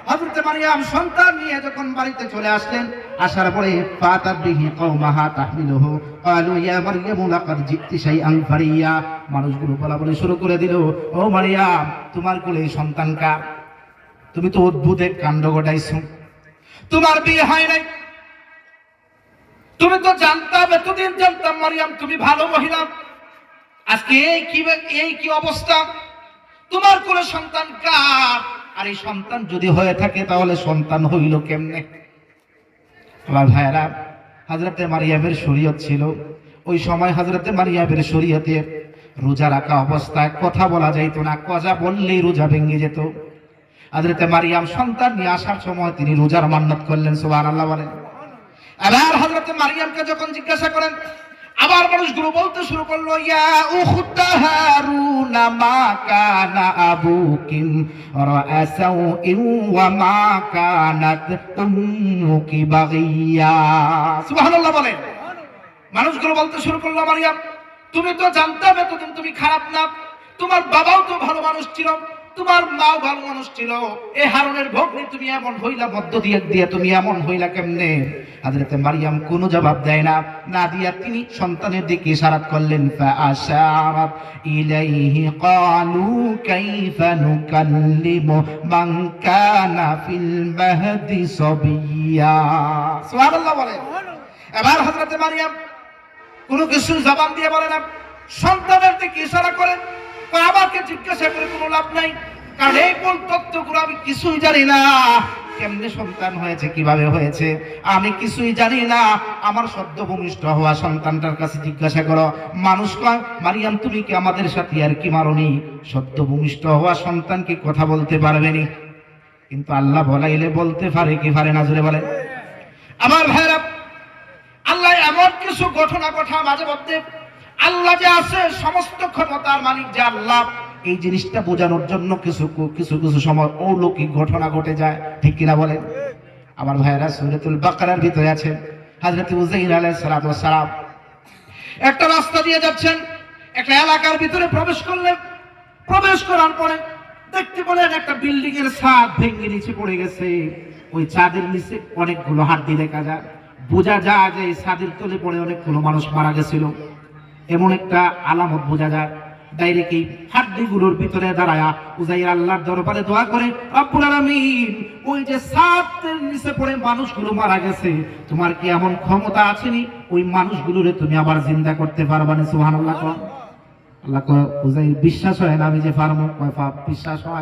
হযরত মারইয়াম সন্তান নিয়ে যখন বাড়িতে চলে আসলেন, আসার পরে ফাতাত বিহি কওমাহা তাহমিলুহু ক্বালু ইয়া মারইয়ামু লাকাদ জিতি শাইআন ফারিয়া। মানুষগুলো বলা শুরু করে দিল, ও মারইয়াম, তোমার কোলে সন্তান কার? তুমি তো অদ্ভুত এক কাণ্ড ঘটাইছো, তোমার বিয়ে হয় নাই। তুমি তো জানতাম, এতদিন জানতাম মারইয়াম তুমি ভালো মহিলা, আজকে এই কি অবস্থা? তোমার কোলে সন্তান কার? আর এই সন্তান যদি হয়ে থাকে তাহলে সন্তান হইল কেমনে? আমার ভাইয়েরা, হযরতে মারইয়ামের শরীয়ত ছিল, ওই সময় হযরতে মারইয়ামের শরীয়তে রোজা রাখা অবস্থায় কথা বলা যাইতো না, কথা বললেই রোজা ভেঙে যেত। হযরতে মারইয়াম সন্তান নিয়ে আসার সময় তিনি রোজার মান্নত করলেন, সুবহানাল্লাহ বলেন। আবার হযরতে মারইয়ামকে যখন জিজ্ঞাসা করেন, আবার মানুষগুলো বলতে শুরু করলো, ইয়া উখতা হারুনা মা কানা আবুকিম রাআসাউ ওয়া মা কানাত উম্মুকি বাগিয়া। সুবহানাল্লাহ বলেন। মানুষগুলো বলতে শুরু করলো, মারইয়াম, তুমি তো জানতাম এতদিন তুমি খারাপ না, তোমার বাবাও তো ভালো মানুষ ছিল, তোমার মাও ভালো মানুষ ছিল, এই হারুনের ভগ্নী তুমি এমন হইলা, মধ্য দিয়ে তুমি এমন হইলা কেমনে? হযরতে মারইয়াম কোনো জবাব দেয় না, না দিয়া তিনি সন্তানের দিকে ইশারাত করলেন, ফাআশারাত ইলাইহি ক্বালু কাইফা নুকাল্লিমু মান কানা ফিল মাহদি সাবিয়্যা। সুবহানাল্লাহ বলেন। এবার হযরতে মারইয়াম কোনো কিছু জবাব দিয়ে বলে না, সন্তানের দিকে ইশারা করেন, আমাকে জিজ্ঞাসা করে কোনো লাভ নাই, কারণ এই কোন তত্ত্বগুলো আমি কিছুই জানি না। কেমনে সন্তান হয়েছে, কিভাবে হয়েছে আমি কিছুই জানি না। আমার সদ্য ভূমিষ্ঠ হওয়া সন্তানটার কাছে জিজ্ঞাসা করো। মানুষ কয়, মারইয়াম তুমি কি আমাদের সাথে আর কি মারনি? সদ্য ভূমিষ্ঠ হওয়া সন্তান কি কথা বলতে পারবেনি? কিন্তু আল্লাহ বলাইলে বলতে পারে কি পারে না, জোরে বলে। আমার ভাইরা, আল্লাহ এমন কিছু ঘটনা মাঝে মধ্যে, আল্লাহ যে আছে সমস্ত ক্ষমতার মালিক যে আল্লাহ, এই জিনিসটা বোঝানোর জন্য কিছু কিছু সময় অলৌকিক ঘটনা ঘটে যায়, ঠিক কিনা বলেন? আমার ভাইয়েরা, সূরাতুল বাকারার ভিতরে আছে হযরত উযাইর আলাইহিস সালাতু ওয়াস সালাম একটা রাস্তা দিয়ে যাচ্ছেন, একটা এলাকার ভিতরে প্রবেশ করলেন। প্রবেশ করার পরে দেখতে পেলেন একটা বিল্ডিং এর ছাদ ভেঙে নিচে পড়ে গেছে। ওই ছাদের নিচে অনেকগুলো হাড্ডি দেখা যায়, বোঝা যায় যে এই ছাদের তলে পড়ে অনেকগুলো মানুষ মারা গেছিল, এমন একটা আলামত বোঝা যায়। ডাইরেক্ট এই হাড্ডিগুলোর ভিতরে দাঁড়ায়া উযাইর আল্লাহর দরবারে দোয়া করে, রব্বুল আলামিন, ওই যে ছাদের নিচে পড়ে মানুষগুলো মারা গেছে, তোমার কি এমন ক্ষমতা আছেনি ওই মানুষগুলোরে তুমি আবার জিন্দা করতে পারবা না? সুবহানাল্লাহ। আল্লাহ কয়, উযাইর বিশ্বাস হয় না আমি যে পারবো? কয়, বিশ্বাস হয়।